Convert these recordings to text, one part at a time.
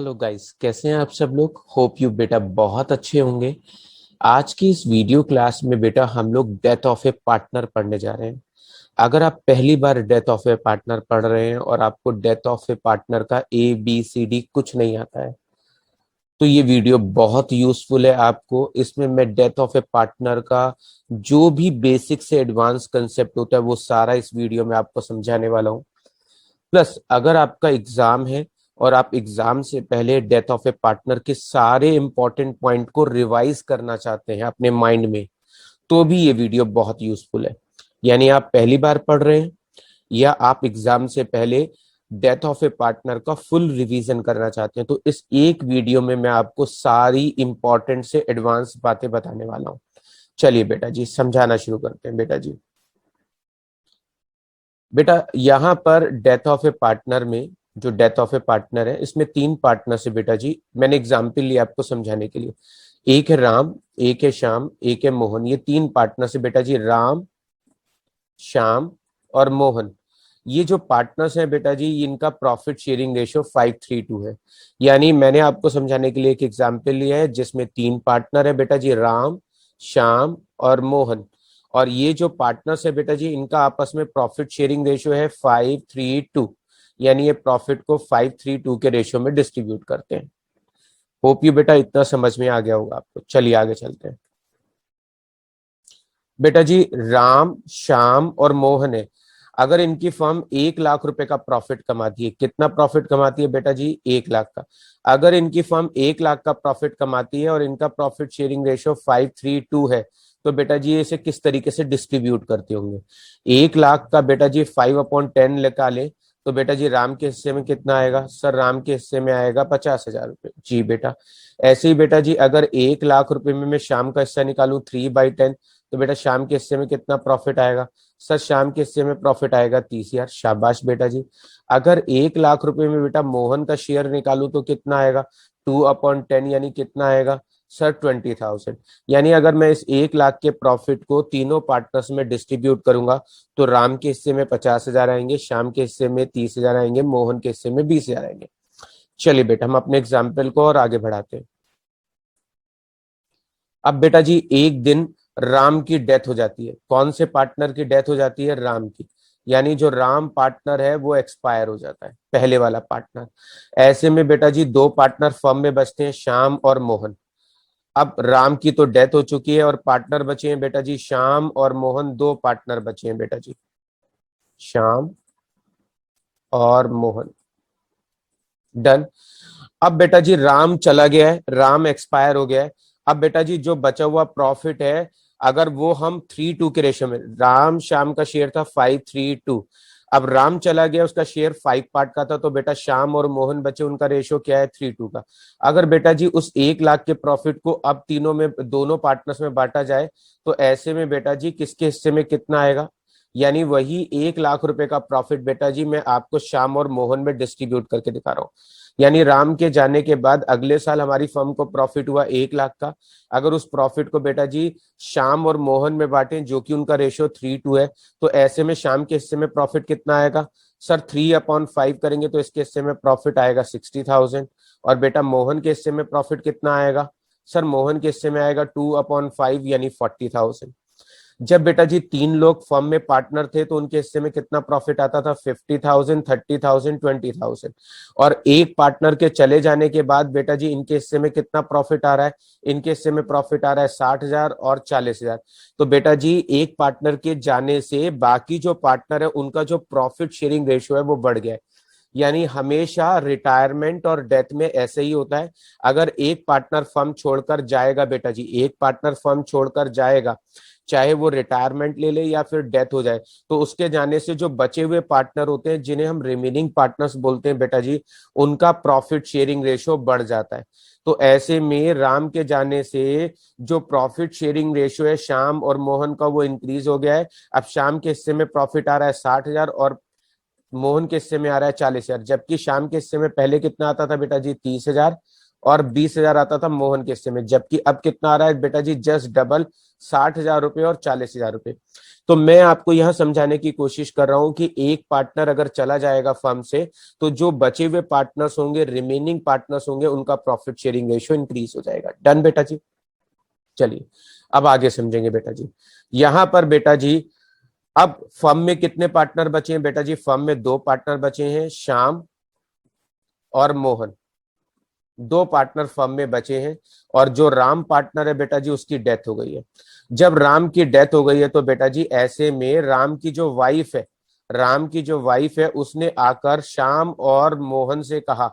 Hello guys, कैसे हैं आप सब लोग। होप यू बेटा बहुत अच्छे होंगे। आज की इस वीडियो क्लास में बेटा हम लोग डेथ ऑफ ए पार्टनर पढ़ने जा रहे हैं। अगर आप पहली बार डेथ ऑफ ए पार्टनर पढ़ रहे हैं और आपको डेथ ऑफ ए पार्टनर का ABCD कुछ नहीं आता है तो ये वीडियो बहुत यूजफुल है आपको। इसमें मैं डेथ ऑफ ए पार्टनर का जो भी बेसिक से एडवांस कंसेप्ट होता है वो सारा इस वीडियो में आपको समझाने वाला हूँ। प्लस अगर आपका एग्जाम है और आप एग्जाम से पहले डेथ ऑफ ए पार्टनर के सारे इंपॉर्टेंट पॉइंट को रिवाइज करना चाहते हैं अपने माइंड में, तो भी ये वीडियो बहुत यूजफुल है। यानी आप पहली बार पढ़ रहे हैं या आप एग्जाम से पहले डेथ ऑफ ए पार्टनर का फुल रिवीजन करना चाहते हैं, तो इस एक वीडियो में मैं आपको सारी इंपॉर्टेंट से एडवांस बातें बताने वाला हूं। चलिए बेटा जी समझाना शुरू करते हैं। बेटा जी, बेटा यहाँ पर डेथ ऑफ ए पार्टनर में, जो डेथ ऑफ ए पार्टनर है इसमें तीन पार्टनर से बेटा जी, मैंने एग्जाम्पल लिया आपको समझाने के लिए। एक है राम, एक है श्याम, एक है मोहन। ये तीन पार्टनर से बेटा जी, राम, श्याम और मोहन। ये जो पार्टनर्स हैं बेटा जी, इनका प्रॉफिट शेयरिंग रेशियो 5:3 है। यानी मैंने आपको समझाने के लिए एक एग्जाम्पल लिया है जिसमें तीन पार्टनर है बेटा जी, राम, श्याम और मोहन। और ये जो पार्टनर्स है बेटा जी, इनका आपस में प्रॉफिट शेयरिंग रेशियो है 5:3 यानी ये प्रॉफिट को 5:3 के रेशियो में डिस्ट्रीब्यूट करते हैं। होप यू बेटा इतना समझ में आ गया होगा आपको। चलिए आगे चलते हैं। बेटा जी राम, श्याम और मोहन है। अगर इनकी फर्म 1 लाख रुपए का प्रॉफिट कमाती है, कितना प्रॉफिट कमाती है बेटा जी, 1 लाख का। अगर इनकी फर्म 1 लाख का प्रॉफिट कमाती है और इनका प्रॉफिट शेयरिंग रेशियो 5:3 है, तो बेटा जी इसे किस तरीके से डिस्ट्रीब्यूट करते होंगे। 1 लाख का बेटा जी 5/10 निकाले तो बेटा जी राम के हिस्से में कितना आएगा। सर राम के हिस्से में आएगा 50,000 रुपये। जी बेटा, ऐसे ही बेटा जी अगर 1 लाख रुपए में मैं शाम का हिस्सा निकालूं 3/10, तो बेटा शाम के हिस्से में कितना प्रॉफिट आएगा। सर शाम के हिस्से में प्रॉफिट आएगा 30,000। शाबाश बेटा जी। अगर 1 लाख रुपए में बेटा मोहन का शेयर निकालू तो कितना आएगा, 2/10 यानी कितना आएगा सर 20,000। यानी अगर मैं इस 1 लाख के प्रॉफिट को तीनों पार्टनर्स में डिस्ट्रीब्यूट करूंगा तो राम के हिस्से में 50,000 आएंगे, श्याम के हिस्से में 30,000 आएंगे, मोहन के हिस्से में 20,000 आएंगे। चलिए बेटा हम अपने एग्जाम्पल को और आगे बढ़ाते हैं। अब बेटा जी एक दिन राम की डेथ हो जाती है। कौन से पार्टनर की डेथ हो जाती है, राम की। यानी जो राम पार्टनर है वो एक्सपायर हो जाता है, पहले वाला पार्टनर। ऐसे में बेटा जी दो पार्टनर फर्म में बचते हैं, श्याम और मोहन। अब राम की तो डेथ हो चुकी है और पार्टनर बचे हैं बेटा जी श्याम और मोहन। दो पार्टनर बचे हैं बेटा जी, श्याम और मोहन। डन। अब बेटा जी राम चला गया है, राम एक्सपायर हो गया है। अब बेटा जी जो बचा हुआ प्रॉफिट है, अगर वो हम 3:2 के रेशियो में, राम श्याम का शेयर था 5:3, अब राम चला गया, उसका शेयर 5 पार्ट का था, तो बेटा श्याम और मोहन बचे, उनका रेशियो क्या है 3:2 का। अगर बेटा जी उस 1 लाख के प्रॉफिट को अब तीनों में, दोनों पार्टनर्स में बांटा जाए, तो ऐसे में बेटा जी किसके हिस्से में कितना आएगा। यानी वही 1 लाख रुपए का प्रॉफिट बेटा जी मैं आपको श्याम और मोहन में डिस्ट्रीब्यूट करके दिखा रहा हूँ। यानी राम के जाने के बाद अगले साल हमारी फर्म को प्रॉफिट हुआ 1 लाख का। अगर उस प्रॉफिट को बेटा जी श्याम और मोहन में बांटे, जो कि उनका रेशियो 3:2 है, तो ऐसे में श्याम के हिस्से में प्रॉफिट कितना आएगा। सर 3/5 करेंगे तो इसके हिस्से में प्रॉफिट आएगा 60,000। और बेटा मोहन के हिस्से में प्रॉफिट कितना आएगा। सर मोहन के हिस्से में आएगा 2/5 यानी 40,000। जब बेटा जी तीन लोग फर्म में पार्टनर थे तो उनके हिस्से में कितना प्रॉफिट आता था, 50,000, 30,000, 20,000। और एक पार्टनर के चले जाने के बाद बेटा जी इनके हिस्से में कितना प्रॉफिट आ रहा है, इनके हिस्से में प्रॉफिट आ रहा है 60,000 और 40,000। तो बेटा जी एक पार्टनर के जाने से बाकी जो पार्टनर है उनका जो प्रॉफिट शेयरिंग रेशियो है वो बढ़ गया है। यानी हमेशा रिटायरमेंट और डेथ में ऐसे ही होता है। अगर एक पार्टनर फर्म छोड़कर जाएगा बेटा जी, एक पार्टनर फर्म छोड़कर जाएगा, चाहे वो रिटायरमेंट ले ले या फिर डेथ हो जाए, तो उसके जाने से जो बचे हुए पार्टनर होते हैं जिन्हें हम रिमेनिंग पार्टनर्स बोलते हैं बेटा जी, उनका प्रॉफिट शेयरिंग रेशियो बढ़ जाता है। तो ऐसे में राम के जाने से जो प्रॉफिट शेयरिंग रेशियो है श्याम और मोहन का वो इंक्रीज हो गया है। अब श्याम के हिस्से में प्रॉफिट आ रहा है 60,000 और मोहन के हिस्से में आ रहा है 40,000। जबकि शाम के हिस्से में पहले कितना आता था बेटा जी 30,000 और 20,000 आता था मोहन के हिस्से में, जबकि अब कितना आ रहा है बेटा जी, जस्ट डबल, 60,000 रुपये और 40,000 रुपये। तो मैं आपको यह समझाने की कोशिश कर रहा हूं कि एक पार्टनर अगर चला जाएगा फर्म से, तो जो बचे हुए पार्टनर्स होंगे, रिमेनिंग पार्टनर्स होंगे, उनका प्रॉफिट शेयरिंग रेशियो इंक्रीज हो जाएगा। डन बेटा जी। चलिए अब आगे समझेंगे बेटा जी। यहां पर बेटा जी अब फर्म में कितने पार्टनर बचे हैं बेटा जी, फर्म में दो पार्टनर बचे हैं, श्याम और मोहन, दो पार्टनर फर्म में बचे हैं। और जो राम पार्टनर है बेटा जी, उसकी डेथ हो गई है। जब राम की डेथ हो गई है तो बेटा जी ऐसे में राम की जो वाइफ है, राम की जो वाइफ है उसने आकर श्याम और मोहन से कहा,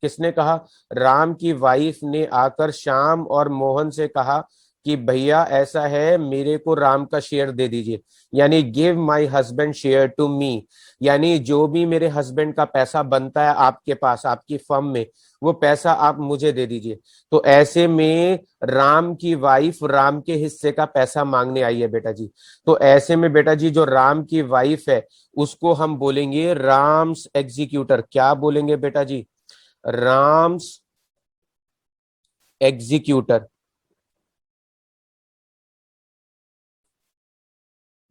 किसने कहा, राम की वाइफ ने आकर श्याम और मोहन से कहा कि भैया ऐसा है, मेरे को राम का शेयर दे दीजिए, यानी give my husband share to me, यानी जो भी मेरे हस्बैंड का पैसा बनता है आपके पास, आपकी फर्म में, वो पैसा आप मुझे दे दीजिए। तो ऐसे में राम की वाइफ राम के हिस्से का पैसा मांगने आई है बेटा जी। तो ऐसे में बेटा जी जो राम की वाइफ है उसको हम बोलेंगे राम्स एग्जीक्यूटर। क्या बोलेंगे बेटा जी, राम्स एग्जीक्यूटर।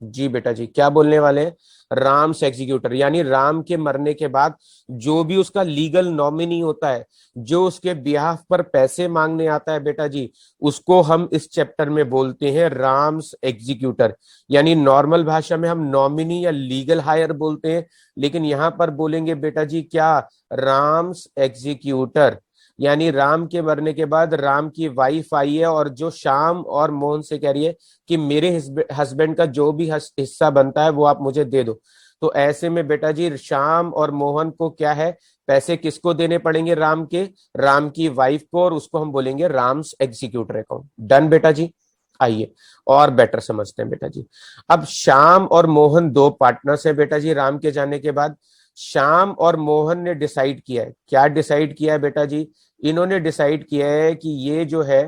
जी बेटा जी, क्या बोलने वाले हैं, राम्स एग्जीक्यूटर, यानी राम के मरने के बाद जो भी उसका लीगल नॉमिनी होता है, जो उसके बिहाफ पर पैसे मांगने आता है बेटा जी, उसको हम इस चैप्टर में बोलते हैं राम्स एग्जीक्यूटर। यानी नॉर्मल भाषा में हम नॉमिनी या लीगल हायर बोलते हैं, लेकिन यहां पर बोलेंगे बेटा जी क्या, राम्स एग्जीक्यूटर। यानी राम के मरने के बाद राम की वाइफ आई है और जो श्याम और मोहन से कह रही है कि मेरे हस्बैंड का जो भी हिस्सा बनता है वो आप मुझे दे दो। तो ऐसे में बेटा जी श्याम और मोहन को क्या है, पैसे किसको देने पड़ेंगे, राम के, राम की वाइफ को, और उसको हम बोलेंगे राम्स एग्जीक्यूटर अकाउंट। डन बेटा जी। आइए और बेटर समझते हैं बेटा जी। अब श्याम और मोहन दो पार्टनर्स हैं बेटा जी। राम के जाने के बाद श्याम और मोहन ने डिसाइड किया है, क्या डिसाइड किया है बेटा जी, इन्होंने डिसाइड किया है कि ये जो है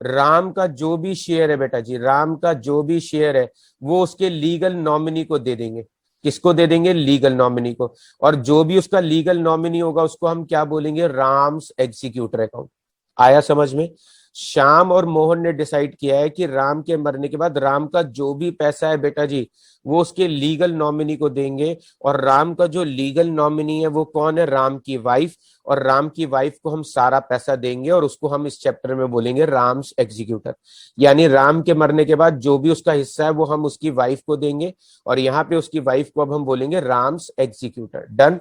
राम का जो भी शेयर है बेटा जी, राम का जो भी शेयर है वो उसके लीगल नॉमिनी को दे देंगे। किसको दे देंगे, लीगल नॉमिनी को। और जो भी उसका लीगल नॉमिनी होगा उसको हम क्या बोलेंगे, राम्स एग्जीक्यूटर अकाउंट। आया समझ में। श्याम और मोहन ने डिसाइड किया है कि राम के मरने के बाद राम का जो भी पैसा है बेटा जी वो उसके लीगल नॉमिनी को देंगे। और राम का जो लीगल नॉमिनी है वो कौन है, राम की वाइफ। और राम की वाइफ को हम सारा पैसा देंगे और उसको हम इस चैप्टर में बोलेंगे राम्स एग्जीक्यूटर। यानी राम के मरने के बाद जो भी उसका हिस्सा है वो हम उसकी वाइफ को देंगे, और यहाँ पे उसकी वाइफ को अब हम बोलेंगे राम्स एग्जीक्यूटर। डन।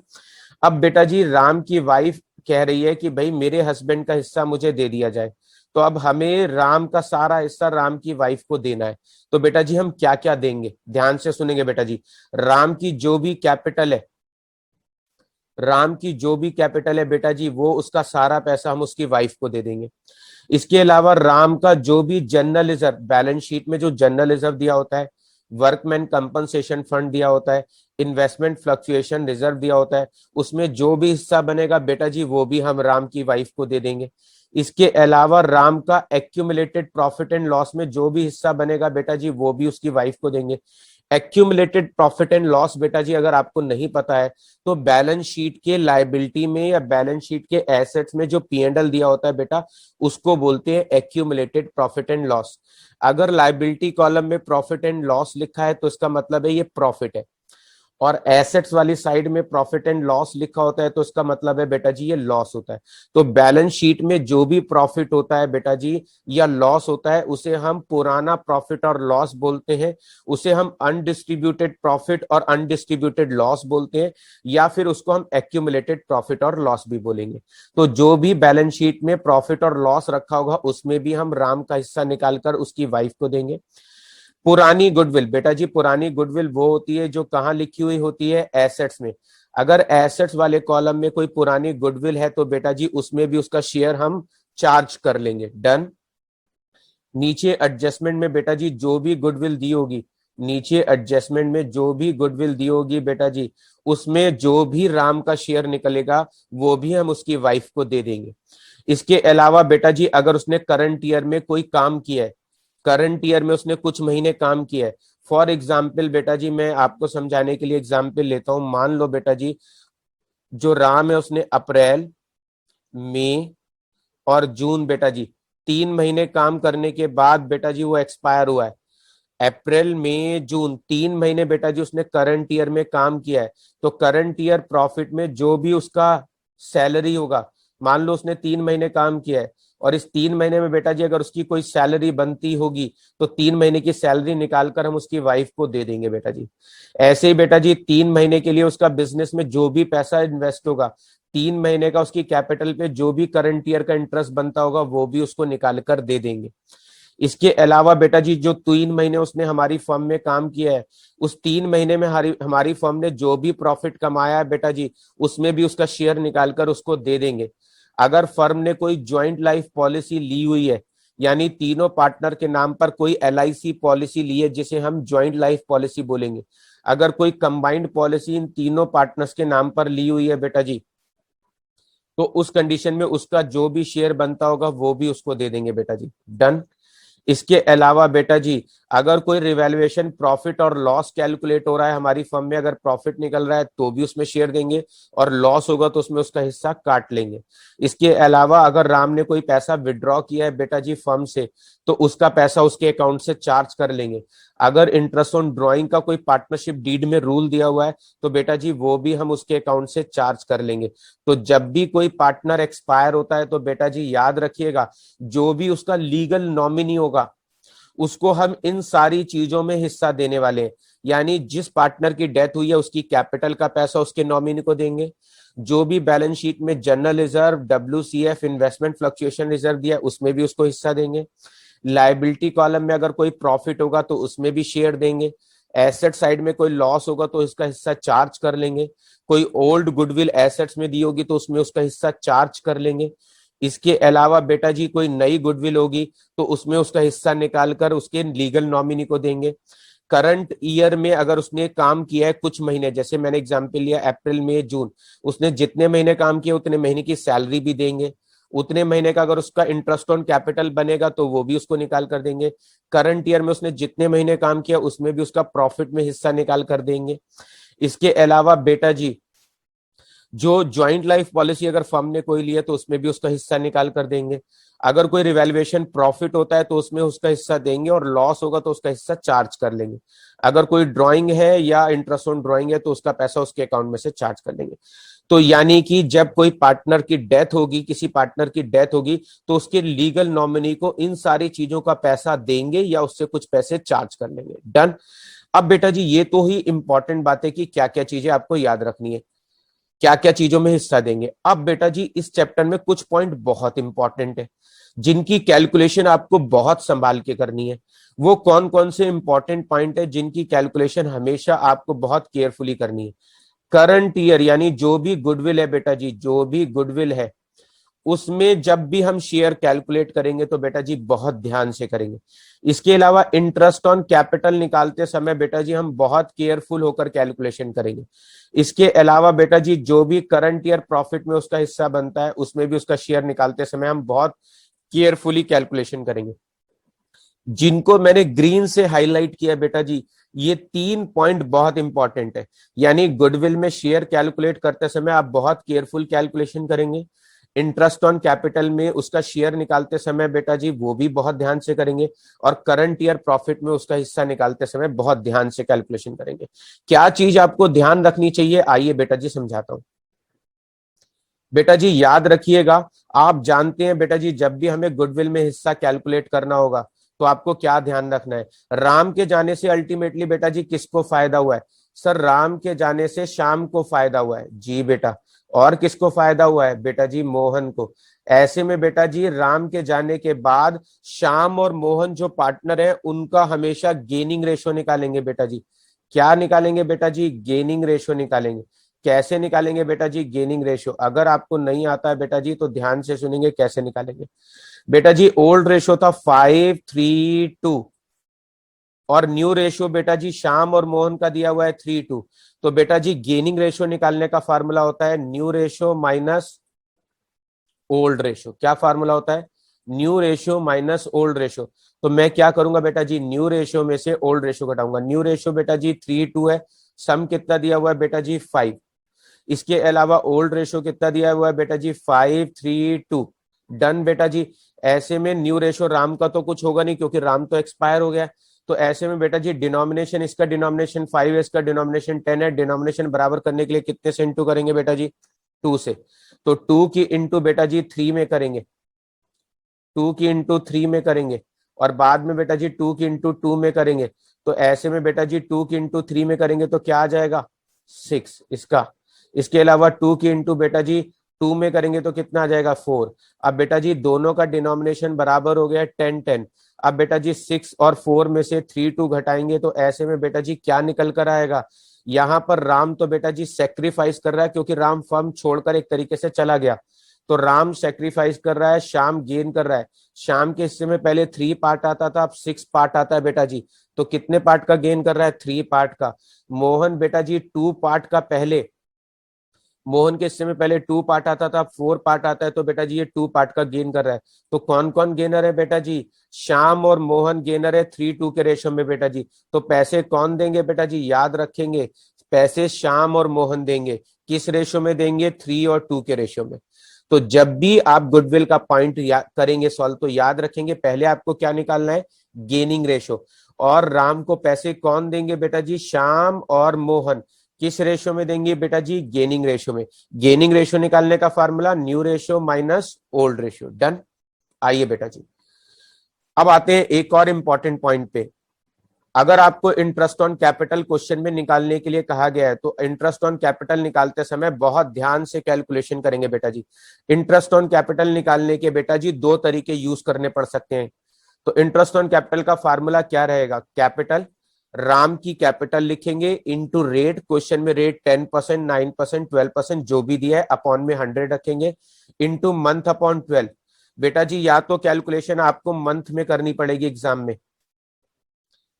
अब बेटा जी राम की वाइफ कह रही है कि भाई मेरे हस्बैंड का हिस्सा मुझे दे दिया जाए, तो अब हमें राम का सारा हिस्सा राम की वाइफ को देना है। तो बेटा जी हम क्या क्या देंगे, ध्यान से सुनेंगे बेटा जी। राम की जो भी कैपिटल है, राम की जो भी कैपिटल है बेटा जी वो उसका सारा पैसा हम उसकी वाइफ को दे देंगे। इसके अलावा राम का जो भी जनरल रिजर्व, बैलेंस शीट में जो जनरल रिजर्व दिया होता है, वर्कमैन कंपनसेशन फंड दिया होता है, इन्वेस्टमेंट फ्लक्चुएशन रिजर्व दिया होता है, उसमें जो भी हिस्सा बनेगा बेटा जी वो भी हम राम की वाइफ को दे देंगे। इसके अलावा राम का एक्यूमुलेटेड प्रॉफिट एंड लॉस में जो भी हिस्सा बनेगा बेटा जी वो भी उसकी वाइफ को देंगे। एक्यूमुलेटेड प्रॉफिट एंड लॉस बेटा जी अगर आपको नहीं पता है तो बैलेंस शीट के लायबिलिटी में या बैलेंस शीट के एसेट्स में जो P&L दिया होता है बेटा उसको बोलते हैं एक्यूमुलेटेड प्रॉफिट एंड लॉस। अगर लायबिलिटी कॉलम में प्रॉफिट एंड लॉस लिखा है तो इसका मतलब है ये प्रॉफिट है, और एसेट्स वाली साइड में प्रॉफिट एंड लॉस लिखा होता है तो इसका मतलब है बेटा जी ये लॉस होता है। तो बैलेंस शीट में जो भी प्रॉफिट होता है बेटा जी या लॉस होता है उसे हम पुराना प्रॉफिट और लॉस बोलते हैं, उसे हम अनडिस्ट्रीब्यूटेड प्रॉफिट और अनडिस्ट्रीब्यूटेड लॉस बोलते हैं, या फिर उसको हम एक्यूमुलेटेड प्रॉफिट और लॉस भी बोलेंगे। तो जो भी बैलेंस शीट में प्रॉफिट और लॉस रखा होगा उसमें भी हम राम का हिस्सा निकालकर उसकी वाइफ को देंगे। पुरानी गुडविल बेटा जी, पुरानी गुडविल वो होती है जो कहाँ लिखी हुई होती है, एसेट्स में। अगर एसेट्स वाले कॉलम में कोई पुरानी गुडविल है तो बेटा जी उसमें भी उसका शेयर हम चार्ज कर लेंगे। डन। नीचे एडजस्टमेंट में बेटा जी जो भी गुडविल दी होगी, नीचे एडजस्टमेंट में जो भी गुडविल दी होगी बेटा जी उसमें जो भी राम का शेयर निकलेगा वो भी हम उसकी वाइफ को दे देंगे। इसके अलावा बेटा जी अगर उसने करंट ईयर में कोई काम किया है, करंट ईयर में उसने कुछ महीने काम किया है, फॉर एग्जाम्पल बेटा जी मैं आपको समझाने के लिए एग्जाम्पल लेता हूं, मान लो बेटा जी जो राम है उसने अप्रैल, मई और जून बेटा जी 3 महीने काम करने के बाद बेटा जी वो एक्सपायर हुआ है। अप्रैल, मई, जून 3 महीने बेटा जी उसने करंट ईयर में काम किया है। तो करंट ईयर प्रॉफिट में जो भी उसका सैलरी होगा, मान लो उसने 3 महीने काम किया है और इस 3 महीने में बेटा जी अगर उसकी कोई सैलरी बनती होगी तो 3 महीने की सैलरी निकालकर हम उसकी वाइफ को दे देंगे बेटा जी। ऐसे ही बेटा जी 3 महीने के लिए उसका बिजनेस में जो भी पैसा इन्वेस्ट होगा, 3 महीने का उसकी कैपिटल पे जो भी करंट ईयर का इंटरेस्ट बनता होगा वो भी उसको निकाल कर दे देंगे। इसके अलावा बेटा जी जो 3 महीने उसने हमारी फर्म में काम किया है, उस 3 महीने में हमारी फर्म ने जो भी प्रॉफिट कमाया है बेटा जी उसमें भी उसका शेयर निकालकर उसको दे देंगे। अगर फर्म ने कोई ज्वाइंट लाइफ पॉलिसी ली हुई है, यानी तीनों पार्टनर के नाम पर कोई LIC पॉलिसी ली है जिसे हम ज्वाइंट लाइफ पॉलिसी बोलेंगे, अगर कोई कंबाइंड पॉलिसी इन तीनों पार्टनर्स के नाम पर ली हुई है बेटा जी, तो उस कंडीशन में उसका जो भी शेयर बनता होगा वो भी उसको दे देंगे बेटा जी। डन। इसके अलावा बेटा जी अगर कोई रिवैल्यूएशन प्रॉफिट और लॉस कैलकुलेट हो रहा है हमारी फर्म में, अगर प्रॉफिट निकल रहा है तो भी उसमें शेयर देंगे और लॉस होगा तो उसमें उसका हिस्सा काट लेंगे। इसके अलावा अगर राम ने कोई पैसा विड्रॉ किया है बेटा जी फर्म से तो उसका पैसा उसके अकाउंट से चार्ज कर लेंगे। अगर इंटरेस्ट ऑन ड्रॉइंग का कोई पार्टनरशिप डीड में रूल दिया हुआ है तो बेटा जी वो भी हम उसके अकाउंट से चार्ज कर लेंगे। तो जब भी कोई पार्टनर एक्सपायर होता है तो बेटा जी याद रखिएगा जो भी उसका लीगल नॉमिनी होगा उसको हम इन सारी चीजों में हिस्सा देने वाले हैं। यानी जिस पार्टनर की डेथ हुई है उसकी कैपिटल का पैसा उसके नॉमिनी को देंगे, जो भी बैलेंस शीट में general reserve, WCF, investment fluctuation reserve दिया उसमें भी उसको हिस्सा देंगे। लाइबिलिटी कॉलम में अगर कोई प्रॉफिट होगा तो उसमें भी शेयर देंगे। एसेट साइड में कोई लॉस होगा तो इसका हिस्सा चार्ज कर लेंगे। कोई ओल्ड गुडविल एसेट्स में दी होगी तो उसमें उसका हिस्सा चार्ज कर लेंगे। इसके अलावा बेटा जी कोई नई गुडविल होगी तो उसमें उसका हिस्सा निकालकर उसके लीगल नॉमिनी को देंगे। करंट ईयर में अगर उसने काम किया है कुछ महीने, जैसे मैंने एग्जांपल लिया अप्रैल, मई, जून, उसने जितने महीने काम किए उतने महीने की सैलरी भी देंगे। उतने महीने का अगर उसका इंटरेस्ट ऑन कैपिटल बनेगा तो वो भी उसको निकाल कर देंगे। करंट ईयर में उसने जितने महीने काम किया उसमें भी उसका प्रॉफिट में हिस्सा निकाल कर देंगे। इसके अलावा बेटा जी जो ज्वाइंट लाइफ पॉलिसी अगर फर्म ने कोई लिया तो उसमें भी उसका हिस्सा निकाल कर देंगे। अगर कोई रिवैल्यूएशन प्रॉफिट होता है तो उसमें उसका हिस्सा देंगे और लॉस होगा तो उसका हिस्सा चार्ज कर लेंगे। अगर कोई ड्राइंग है या इंटरेस्ट ऑन ड्राइंग है तो उसका पैसा उसके अकाउंट में से चार्ज कर लेंगे। तो यानी कि जब कोई पार्टनर की डेथ होगी, किसी पार्टनर की डेथ होगी तो उसके लीगल नॉमिनी को इन सारी चीजों का पैसा देंगे या उससे कुछ पैसे चार्ज कर लेंगे। डन। अब बेटा जी ये तो ही इंपॉर्टेंट बात है कि क्या क्या चीजें आपको याद रखनी है, क्या क्या चीजों में हिस्सा देंगे। अब बेटा जी इस चैप्टर में कुछ पॉइंट बहुत इंपॉर्टेंट है जिनकी कैलकुलेशन आपको बहुत संभाल के करनी है। वो कौन कौन से इंपॉर्टेंट पॉइंट है जिनकी कैलकुलेशन हमेशा आपको बहुत केयरफुली करनी है। करंट ईयर यानी जो भी गुडविल है बेटा जी, जो भी गुडविल है उसमें जब भी हम शेयर कैलकुलेट करेंगे तो बेटा जी बहुत ध्यान से करेंगे। इसके अलावा इंटरेस्ट ऑन कैपिटल निकालते समय बेटा जी हम बहुत केयरफुल होकर कैलकुलेशन करेंगे। इसके अलावा बेटा जी जो भी करंट ईयर प्रॉफिट में उसका हिस्सा बनता है उसमें भी उसका शेयर निकालते समय हम बहुत केयरफुली कैलकुलेशन करेंगे। जिनको मैंने ग्रीन से हाईलाइट किया बेटा जी ये 3 पॉइंट बहुत इंपॉर्टेंट है। यानी गुडविल में शेयर कैलकुलेट करते समय आप बहुत केयरफुल कैलकुलेशन करेंगे। इंटरेस्ट ऑन कैपिटल में उसका शेयर निकालते समय बेटा जी वो भी बहुत ध्यान से करेंगे। और करंट ईयर प्रॉफिट में उसका हिस्सा निकालते समय बहुत ध्यान से कैलकुलेशन करेंगे। क्या चीज आपको ध्यान रखनी चाहिए आइए बेटा जी समझाता हूं। बेटा जी याद रखिएगा, आप जानते हैं बेटा जी जब भी हमें गुडविल में हिस्सा कैलकुलेट करना होगा तो आपको क्या ध्यान रखना है। राम के जाने से अल्टीमेटली बेटा जी किसको फायदा हुआ है? सर राम के जाने से श्याम को फायदा हुआ है। जी बेटा। और किसको फायदा हुआ है? बेटा जी मोहन को। ऐसे में बेटा जी राम के जाने के बाद श्याम और मोहन जो पार्टनर है उनका हमेशा गेनिंग रेशो निकालेंगे बेटा जी। क्या निकालेंगे बेटा जी? गेनिंग रेशो निकालेंगे। कैसे निकालेंगे बेटा जी गेनिंग रेशियो? अगर आपको नहीं आता है बेटा जी तो ध्यान से सुनेंगे कैसे निकालेंगे। बेटा जी ओल्ड रेशियो था 5:3:2 और न्यू रेशियो बेटा जी श्याम और मोहन का दिया हुआ है 3:2। तो बेटा जी गेनिंग रेशियो निकालने का फार्मूला होता है new ratio minus old ratio. क्या फार्मूला होता है? New ratio minus old ratio. तो मैं क्या करूंगा बेटा जी न्यू रेशियो में से ओल्ड रेशियो घटाऊंगा। न्यू रेशियो बेटा जी 3:2 है, सम कितना दिया हुआ है बेटा जी 5। इसके अलावा ओल्ड रेशो कितना दिया हुआ है बेटा जी 5:3:2। डन बेटा जी। ऐसे में न्यू रेशो राम का तो कुछ होगा नहीं क्योंकि राम तो एक्सपायर हो गया। तो ऐसे में बेटा जी डिनोमिनेशन, इसका डिनोमिनेशन 5 है, इसका डिनोमिनेशन 10 है। डिनोमिनेशन बराबर करने के लिए कितने से इंटू करेंगे बेटा जी? 2 से। तो 2 की इंटू बेटा जी 3 में करेंगे, 2 की इंटू 3 में करेंगे, और बाद में बेटा जी 2 की इंटू 2 में करेंगे। तो ऐसे में बेटा जी 2 की इंटू 3 में करेंगे तो क्या आ जाएगा? 6 इसका। इसके अलावा 2 की इंटू बेटा जी 2 में करेंगे तो कितना आ जाएगा? 4। अब बेटा जी दोनों का डिनोमिनेशन बराबर हो गया 10-10। अब बेटा जी 6 और 4 में से 3 2 घटाएंगे तो ऐसे में बेटा जी क्या निकल कर आएगा? यहां पर राम तो बेटा जी सेक्रीफाइस कर रहा है क्योंकि राम फर्म छोड़कर एक तरीके से चला गया। तो राम सेक्रीफाइस कर रहा है, श्याम गेन कर रहा है। श्याम के हिस्से में पहले 3 पार्ट आता था, अब 6 पार्ट आता है बेटा जी। तो कितने पार्ट का गेन कर रहा है? 3 पार्ट का। मोहन बेटा जी 2 पार्ट का, पहले मोहन के हिस्से में पहले 2 पार्ट आता था, 4 पार्ट आता है, तो बेटा जी ये 2 पार्ट का गेन कर रहा है। तो कौन कौन गेनर है बेटा जी? श्याम और मोहन गेनर है 3:2 के रेशो में बेटा जी। तो पैसे कौन देंगे बेटा जी? याद रखेंगे, पैसे श्याम और मोहन देंगे। किस रेशो में देंगे? 3 और 2 के रेशो में। तो जब भी आप गुडविल का पॉइंट करेंगे सॉल्व, तो याद रखेंगे पहले आपको क्या निकालना है? Gaining ratio. और राम को पैसे कौन देंगे बेटा जी? श्याम और मोहन। किस रेशो में देंगे बेटा जी? गेनिंग रेशो में। गेनिंग रेशो निकालने का formula new ratio minus old ratio. Done. आइए बेटा जी अब आते हैं एक और इंपॉर्टेंट पॉइंट पे। अगर आपको इंटरेस्ट ऑन कैपिटल क्वेश्चन में निकालने के लिए कहा गया है तो इंटरेस्ट ऑन कैपिटल निकालते समय बहुत ध्यान से कैलकुलेशन करेंगे बेटा जी। इंटरेस्ट ऑन कैपिटल निकालने के बेटा जी 2 तरीके यूज करने पड़ सकते हैं। तो इंटरेस्ट ऑन कैपिटल का फार्मूला क्या रहेगा? कैपिटल, राम की कैपिटल लिखेंगे इनटू रेट, क्वेश्चन में रेट 10%, 9%, 12% जो भी दिया है, अपॉन में 100 रखेंगे, इनटू मंथ अपॉन 12। बेटा जी या तो कैलकुलेशन आपको मंथ में करनी पड़ेगी एग्जाम में,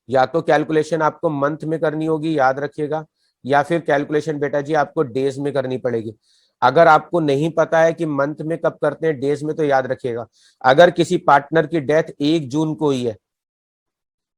या तो कैलकुलेशन आपको मंथ में करनी होगी, याद रखिएगा, या फिर कैलकुलेशन बेटा जी आपको डेज में करनी पड़ेगी। अगर आपको नहीं पता है कि मंथ में कब करते हैं डेज में, तो याद रखिएगा अगर किसी पार्टनर की डेथ 1 जून को हुई है,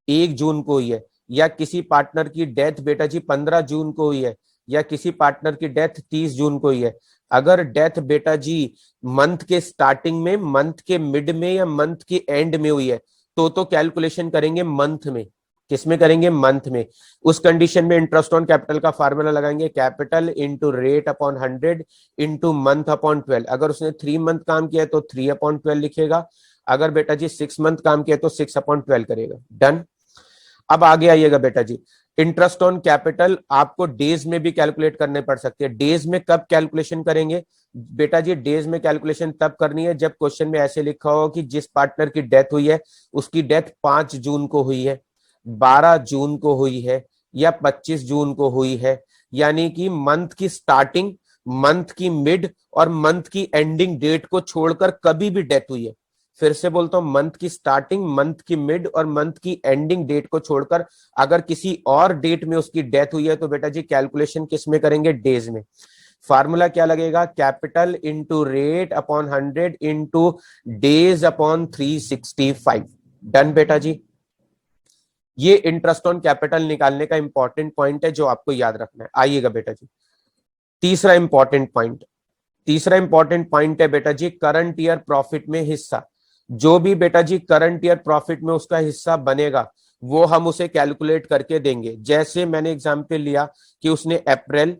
1 जून को हुई है, या किसी पार्टनर की डेथ बेटा जी 15 जून को हुई है, या किसी पार्टनर की डेथ 30 जून को हुई है, अगर डेथ बेटा जी मंथ के स्टार्टिंग में, मंथ के मिड में, या मंथ के एंड में हुई है, तो कैलकुलेशन करेंगे मंथ में। किसमें करेंगे? मंथ में। उस कंडीशन में इंटरेस्ट ऑन कैपिटल का फार्मूला लगाएंगे, capital into rate upon 100 into month upon 12। अगर उसने 3 मंथ काम किया है तो 3/12 लिखेगा, अगर बेटा जी 6 मंथ काम किया तो 6/12 करेगा। डन। अब आगे आइएगा बेटा जी, इंटरेस्ट ऑन कैपिटल आपको डेज में भी कैलकुलेट करने पड़ सकते हैं। डेज में कब कैलकुलेशन करेंगे बेटा जी? डेज में कैलकुलेशन तब करनी है जब क्वेश्चन में ऐसे लिखा हो कि जिस पार्टनर की डेथ हुई है उसकी डेथ 5 जून को हुई है, 12 जून को हुई है, या 25 जून को हुई है। यानी कि मंथ की स्टार्टिंग, मंथ की मिड और मंथ की एंडिंग डेट को छोड़कर कभी भी डेथ हुई है। फिर से बोलता हूं, मंथ की स्टार्टिंग, मंथ की मिड और मंथ की एंडिंग डेट को छोड़कर अगर किसी और डेट में उसकी डेथ हुई है तो बेटा जी कैलकुलेशन किस में करेंगे? डेज में। फार्मूला क्या लगेगा? Capital into rate upon 100 into days upon 365। Done बेटा जी। ये इंटरेस्ट ऑन कैपिटल निकालने का इंपॉर्टेंट पॉइंट है जो आपको याद रखना है। आइएगा बेटा जी तीसरा इंपॉर्टेंट पॉइंट, तीसरा इंपॉर्टेंट पॉइंट है बेटा जी करंट ईयर प्रॉफिट में हिस्सा। जो भी बेटा जी करंट ईयर प्रॉफिट में उसका हिस्सा बनेगा वो हम उसे कैलकुलेट करके देंगे। जैसे मैंने एग्जांपल लिया कि उसने अप्रैल,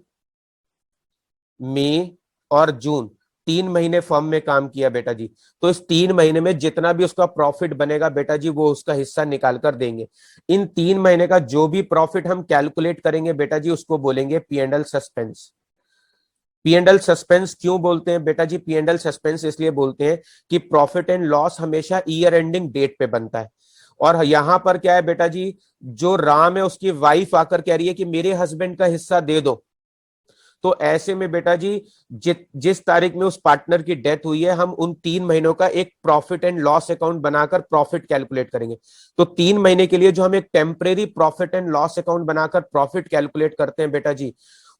मई और जून 3 महीने फर्म में काम किया बेटा जी, तो इस 3 महीने में जितना भी उसका प्रॉफिट बनेगा बेटा जी वो उसका हिस्सा निकाल कर देंगे। इन 3 महीने का जो भी प्रॉफिट हम कैलकुलेट करेंगे बेटा जी उसको बोलेंगे P and L suspense. P and L suspense क्यों बोलते हैं बेटा जी? पी एंड एल सस्पेंस इसलिए बोलते हैं कि प्रॉफिट एंड लॉस हमेशा ईयर एंडिंग डेट पे बनता है। और यहां पर क्या है बेटा जी, जो राम है उसकी वाइफ आकर कह रही है कि मेरे हस्बैंड का हिस्सा दे दो, तो ऐसे में बेटा जी जिस तारीख में उस पार्टनर की डेथ हुई है हम उन 3 महीनों का एक प्रॉफिट एंड लॉस अकाउंट बनाकर प्रॉफिट कैलकुलेट करेंगे। तो 3 महीने के लिए जो हम एक temporary profit and loss account बनाकर प्रॉफिट कैलकुलेट करते हैं बेटा जी,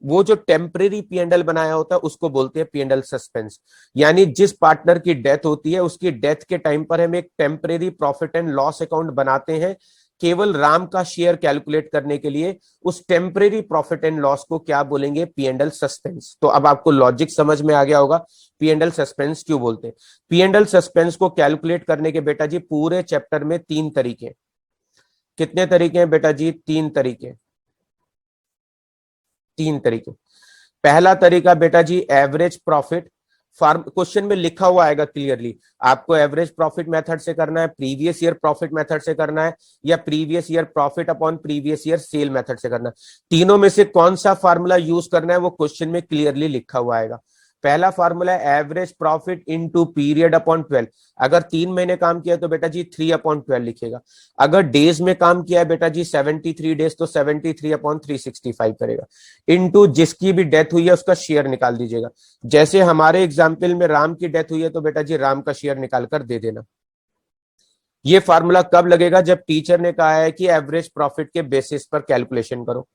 वो जो टेम्परेरी पी एंड एल बनाया होता है उसको बोलते हैं पी एंड एल सस्पेंस। यानी जिस पार्टनर की डेथ होती है उसकी डेथ के टाइम पर हम एक temporary profit and loss account बनाते हैं केवल राम का शेयर कैलकुलेट करने के लिए उस टेम्परेरी प्रॉफिट एंड लॉस को क्या बोलेंगे, पी एंड एल सस्पेंस। तो अब आपको लॉजिक समझ में आ गया होगा पी एंड एल सस्पेंस क्यों बोलते हैं। पी एंड एल सस्पेंस को कैलकुलेट करने के बेटा जी पूरे चैप्टर में 3 तरीके। कितने तरीके हैं बेटा जी, 3 तरीके। 3 तरीके। पहला तरीका बेटा जी एवरेज प्रॉफिट, फार्म क्वेश्चन में लिखा हुआ आएगा क्लियरली, आपको एवरेज प्रॉफिट मेथड से करना है, प्रीवियस ईयर प्रॉफिट मेथड से करना है, या previous year profit upon previous year cell method से करना है। तीनों में से कौन सा फार्मूला यूज करना है वो क्वेश्चन में क्लियरली लिखा हुआ आएगा। पहला फार्मूला है average profit into period upon 12। अगर 3 महीने काम किया तो बेटा जी 3 अपॉन 12 लिखेगा। अगर डेज में काम किया है बेटा जी 73 डेज तो 73 अपॉन 365 करेगा। इनटू जिसकी भी डेथ हुई है उसका शेयर निकाल दीजिएगा। जैसे हमारे एग्जाम्पल में राम की डेथ हुई है तो बेटा जी राम का शेयर निकाल कर दे देना। ये फार्मूला कब लगेगा, जब टीचर ने कहा है कि एवरेज प्रॉफिट के बेसिस पर कैलकुलेशन करो।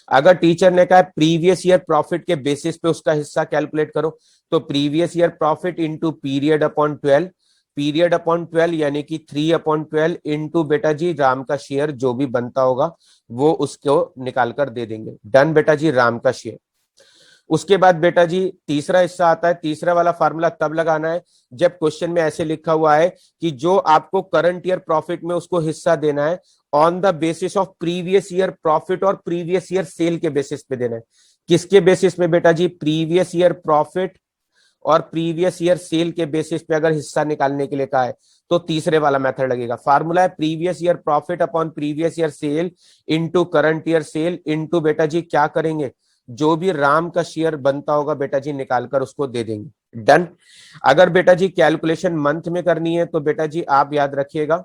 अगर टीचर ने कहा है प्रीवियस ईयर प्रॉफिट के बेसिस पे उसका हिस्सा कैलकुलेट करो, तो previous year profit into period upon 12, period upon 12 यानी कि 3 अपॉन 12 इनटू बेटा जी राम का शेयर जो भी बनता होगा वो उसको निकाल कर दे देंगे। डन बेटा जी, राम का शेयर। उसके बाद बेटा जी तीसरा हिस्सा आता है। तीसरा वाला फार्मूला तब लगाना है जब क्वेश्चन में ऐसे लिखा हुआ है कि जो आपको करंट ईयर प्रॉफिट में उसको हिस्सा देना है on the basis of previous year profit और प्रीवियस ईयर सेल के बेसिस पे देना है। किसके बेसिस पे बेटा जी, प्रीवियस ईयर प्रॉफिट और प्रीवियस ईयर सेल के बेसिस पे अगर हिस्सा निकालने के लिए कहा है तो तीसरे वाला मेथड लगेगा। फार्मूला है previous year profit upon previous year cell into current year cell into बेटा जी क्या करेंगे, जो भी राम का शेयर बनता होगा बेटा जी निकालकर उसको दे देंगे। डन। अगर बेटा जी कैलकुलेशन मंथ में करनी है तो बेटा जी आप याद रखिएगा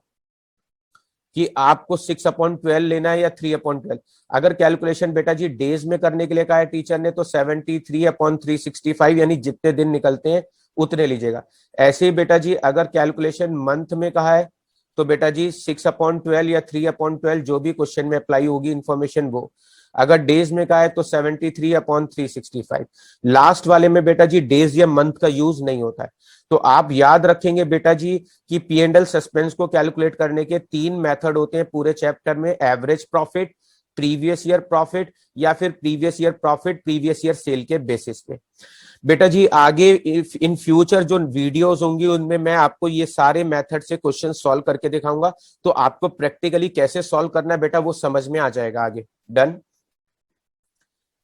कि आपको 6 अपॉन 12 लेना है या 3 अपॉन 12। अगर कैलकुलेशन बेटा जी डेज में करने के लिए कहा है टीचर ने तो 73 अपॉन 365 यानी जितने दिन निकलते हैं उतने लीजिएगा। ऐसे ही बेटा जी अगर कैलकुलेशन मंथ में कहा है तो बेटा जी 6 अपॉन 12 या 3 अपॉन 12 जो भी क्वेश्चन में अप्लाई होगी इन्फॉर्मेशन वो। अगर डेज में कहा है तो 73 अपॉन 365। लास्ट वाले में बेटा जी डेज या मंथ का यूज नहीं होता है। तो आप याद रखेंगे बेटा जी कि पी एंड एल सस्पेंस को कैलकुलेट करने के 3 मेथड होते हैं पूरे चैप्टर में, average profit, previous year profit या फिर previous year profit previous year cell के बेसिस पे। बेटा जी आगे इन फ्यूचर जो वीडियोस होंगी उनमें मैं आपको ये सारे मेथड से क्वेश्चन सॉल्व करके दिखाऊंगा, तो आपको प्रैक्टिकली कैसे सॉल्व करना है बेटा वो समझ में आ जाएगा आगे। डन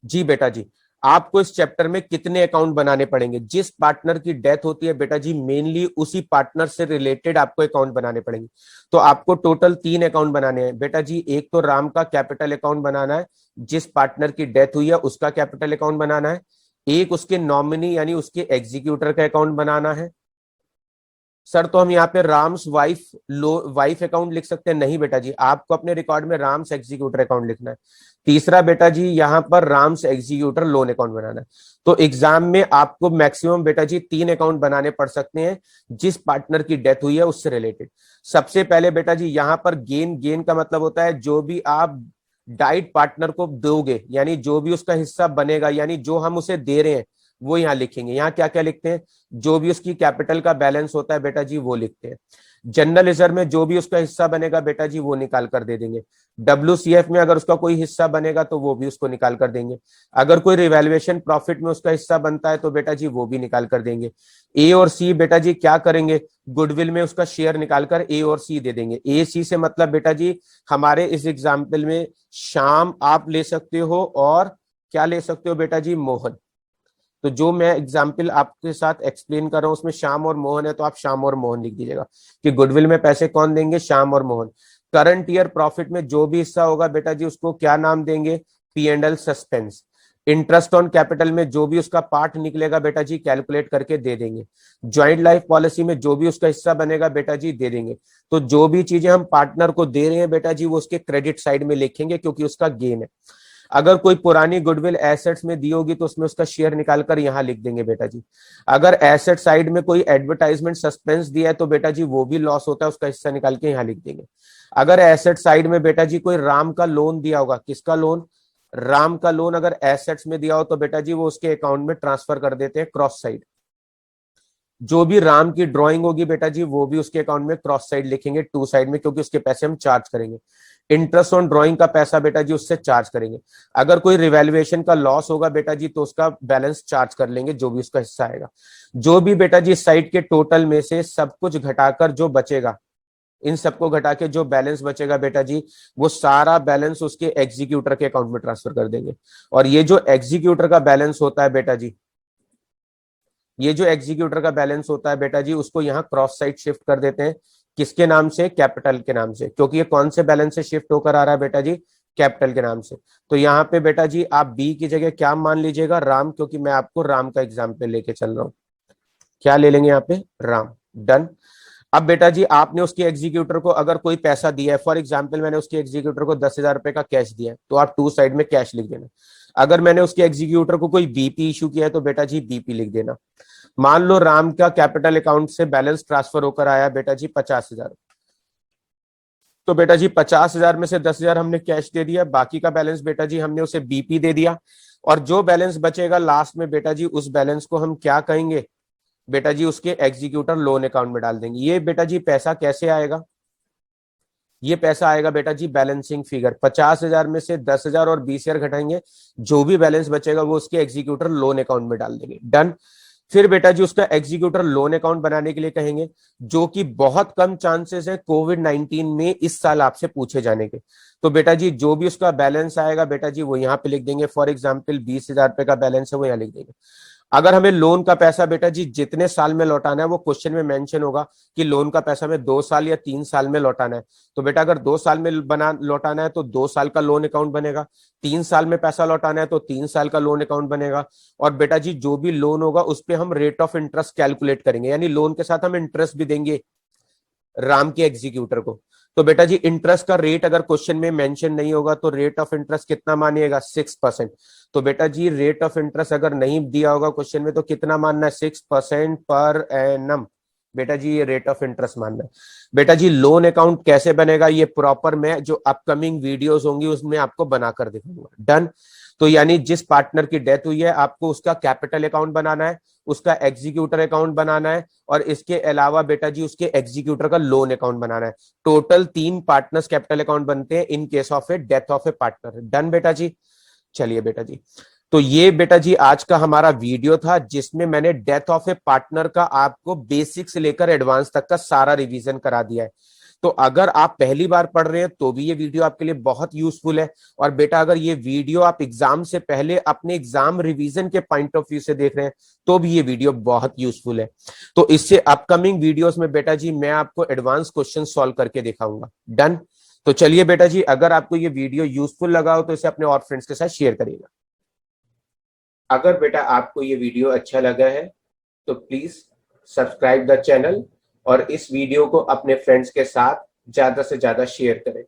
जी बेटा जी। आपको इस चैप्टर में कितने अकाउंट बनाने पड़ेंगे, जिस पार्टनर की डेथ होती है बेटा जी मेनली उसी पार्टनर से रिलेटेड आपको अकाउंट बनाने पड़ेंगे। तो आपको टोटल 3 अकाउंट बनाने हैं बेटा जी। एक तो राम का कैपिटल अकाउंट बनाना है, जिस पार्टनर की डेथ हुई है उसका कैपिटल अकाउंट बनाना है। एक उसके नॉमिनी यानी उसके एग्जीक्यूटर का अकाउंट बनाना है। सर तो हम यहाँ पे राम्स वाइफ अकाउंट लिख सकते हैं? नहीं बेटा जी, आपको अपने रिकॉर्ड में राम्स एग्जीक्यूटर अकाउंट लिखना है। तीसरा बेटा जी यहाँ पर राम्स एग्जीक्यूटर लोन अकाउंट बनाना है। तो एग्जाम में आपको मैक्सिमम बेटा जी 3 अकाउंट बनाने पड़ सकते हैं जिस पार्टनर की डेथ हुई है उससे रिलेटेड। सबसे पहले बेटा जी यहाँ पर गेन का मतलब होता है जो भी आप डाइट पार्टनर को दोगे यानी जो भी उसका हिस्सा बनेगा यानी जो हम उसे दे रहे हैं वो यहाँ लिखेंगे। यहाँ क्या क्या लिखते हैं, जो भी उसकी कैपिटल का बैलेंस होता है बेटा जी वो लिखते हैं। जनरल रिजर्व में जो भी उसका हिस्सा बनेगा बेटा जी वो निकाल कर दे देंगे। WCF में अगर उसका कोई हिस्सा बनेगा तो वो भी उसको निकाल कर देंगे। अगर कोई रिवैल्यूएशन प्रॉफिट में उसका हिस्सा बनता है तो बेटा जी वो भी निकाल कर देंगे। ए और सी बेटा जी क्या करेंगे, गुडविल में उसका शेयर निकालकर ए और सी दे देंगे। ए सी से मतलब बेटा जी हमारे इस एग्जाम्पल में श्याम आप ले सकते हो और क्या ले सकते हो बेटा जी, मोहन। तो जो मैं एग्जाम्पल आपके साथ एक्सप्लेन कर रहा हूं उसमें श्याम और मोहन है तो आप श्याम और मोहन लिख दीजिएगा कि गुडविल में पैसे कौन देंगे, श्याम और मोहन। करंट ईयर प्रॉफिट में जो भी हिस्सा होगा बेटा जी उसको क्या नाम देंगे, P and L suspense. Interest on capital में जो भी उसका पार्ट निकलेगा बेटा जी कैलकुलेट करके दे देंगे। ज्वाइंट लाइफ पॉलिसी में जो भी उसका हिस्सा बनेगा बेटा जी दे देंगे। तो जो भी चीजें हम पार्टनर को दे रहे हैं बेटा जी वो उसके क्रेडिट साइड में लिखेंगे क्योंकि उसका गेन है। अगर कोई पुरानी गुडविल एसेट्स में दी होगी तो उसमें उसका शेयर निकालकर यहां लिख देंगे बेटा जी। अगर एसेट साइड में कोई एडवर्टाइजमेंट सस्पेंस दिया है तो बेटा जी वो भी लॉस होता है, उसका हिस्सा निकाल के यहां लिख देंगे। अगर एसेट साइड में बेटा जी कोई राम का लोन दिया होगा, किसका लोन, राम का लोन अगर एसेट्स में दिया हो तो बेटा जी वो उसके अकाउंट में ट्रांसफर कर देते हैं क्रॉस साइड। जो भी राम की ड्राइंग होगी बेटा जी वो भी उसके अकाउंट में क्रॉस साइड लिखेंगे, टू साइड में, क्योंकि उसके पैसे हम चार्ज करेंगे। इंटरेस्ट ऑन ड्रॉइंग का पैसा बेटा जी उससे चार्ज करेंगे। अगर कोई रिवैल्यूएशन का लॉस होगा बेटा जी तो उसका बैलेंस चार्ज कर लेंगे, जो भी उसका हिस्सा आएगा। जो भी बेटा जी साइट के टोटल में से सब कुछ घटाकर जो बचेगा, इन सबको घटा के जो बैलेंस बचेगा बेटा जी, वो सारा बैलेंस उसके एग्जीक्यूटर के अकाउंट में ट्रांसफर कर देंगे। और ये जो एग्जीक्यूटर का बैलेंस होता है बेटा जी, ये जो एग्जीक्यूटर का बैलेंस होता है बेटा जी, उसको यहाँ क्रॉस साइड शिफ्ट कर देते हैं। किसके नाम से? कैपिटल के नाम से, क्योंकि ये कौन से बैलेंस से शिफ्ट होकर आ रहा है बेटा जी? कैपिटल के नाम से। तो यहाँ पे बेटा जी आप बी की जगह क्या मान लीजिएगा? राम, क्योंकि मैं आपको राम का एग्जाम्पल लेके चल रहा हूँ। क्या ले लेंगे यहाँ पे? राम। डन। अब बेटा जी आपने उसके एग्जीक्यूटर को अगर कोई पैसा दिया है, फॉर एग्जाम्पल मैंने उसके एग्जीक्यूटर को 10,000 रुपए का कैश दिया है, तो आप टू साइड में कैश लिख देना। अगर मैंने उसके एग्जीक्यूटर को कोई बीपी इशू किया है तो बेटा जी बीपी लिख देना। मान लो राम का कैपिटल अकाउंट से बैलेंस ट्रांसफर होकर आया बेटा जी 50,000, तो बेटा जी 50,000 में से 10,000 हमने कैश दे दिया, बाकी का बैलेंस बेटा जी हमने उसे बीपी दे दिया। और जो बैलेंस बचेगा लास्ट में बेटा जी, उस बैलेंस को हम क्या कहेंगे बेटा जी? उसके एग्जीक्यूटर लोन अकाउंट में डाल देंगे। ये बेटा जी पैसा कैसे आएगा? ये पैसा आएगा बेटा जी बैलेंसिंग फिगर। 50,000 में से 10,000 और 20,000 घटाएंगे, जो भी बैलेंस बचेगा वो उसके एग्जीक्यूटर लोन अकाउंट में डाल देंगे। डन। फिर बेटा जी उसका एग्जीक्यूटर लोन अकाउंट बनाने के लिए कहेंगे, जो कि बहुत कम चांसेस है कोविड-19 में इस साल आपसे पूछे जाने के। तो बेटा जी जो भी उसका बैलेंस आएगा बेटा जी वो यहाँ पे लिख देंगे। फॉर एग्जाम्पल 20,000 रुपए का बैलेंस है, वो यहाँ लिख देंगे। अगर हमें लोन का पैसा बेटा जी जितने साल में लौटाना है, वो क्वेश्चन में मेंशन होगा कि लोन का पैसा हमें 2 साल या 3 साल में लौटाना है। तो बेटा अगर 2 साल में बना लौटाना है तो 2 साल का लोन अकाउंट बनेगा। 3 साल में पैसा लौटाना है तो 3 साल का लोन अकाउंट बनेगा। और बेटा जी जो भी लोन होगा उस पर हम रेट ऑफ इंटरेस्ट कैलकुलेट करेंगे, यानी लोन के साथ हम इंटरेस्ट भी देंगे राम के एग्जीक्यूटर को। तो बेटा जी इंटरेस्ट का रेट अगर क्वेश्चन में मेंशन नहीं होगा तो रेट ऑफ इंटरेस्ट कितना मानिएगा? 6%। तो बेटा जी रेट ऑफ इंटरेस्ट अगर नहीं दिया होगा क्वेश्चन में तो कितना मानना है? 6% पर एनम। बेटा जी ये रेट ऑफ इंटरेस्ट मानना है। बेटा जी लोन अकाउंट कैसे बनेगा ये प्रॉपर मैं जो अपकमिंग वीडियोस होंगी उसमें आपको बनाकर दिखाऊंगा। डन। तो यानी जिस पार्टनर की डेथ हुई है आपको उसका कैपिटल अकाउंट बनाना है, उसका एग्जीक्यूटर अकाउंट बनाना है, और इसके अलावा बेटा जी उसके एग्जीक्यूटर का लोन अकाउंट बनाना है। टोटल 3 पार्टनर्स कैपिटल अकाउंट बनते हैं in case of A death of A partner. Done बेटा जी। चलिए बेटा जी, तो ये बेटा जी आज का हमारा वीडियो था जिसमें मैंने डेथ ऑफ ए पार्टनर का आपको बेसिक से लेकर एडवांस तक का सारा रिवीजन करा दिया है। तो अगर आप पहली बार पढ़ रहे हैं तो भी ये वीडियो आपके लिए बहुत यूजफुल है। और बेटा अगर ये वीडियो आप एग्जाम से पहले अपने एग्जाम रिवीजन के पॉइंट ऑफ व्यू से देख रहे हैं तो भी ये वीडियो बहुत यूजफुल है। तो इससे अपकमिंग वीडियोस में बेटा जी मैं आपको एडवांस क्वेश्चन सॉल्व करके दिखाऊंगा। डन। तो चलिए बेटा जी, अगर आपको ये वीडियो यूजफुल लगा हो तो इसे अपने और फ्रेंड्स के साथ शेयर करिएगा। अगर बेटा आपको ये वीडियो अच्छा लगा है तो प्लीज सब्सक्राइब द चैनल और इस वीडियो को अपने फ्रेंड्स के साथ ज्यादा से ज्यादा शेयर करें।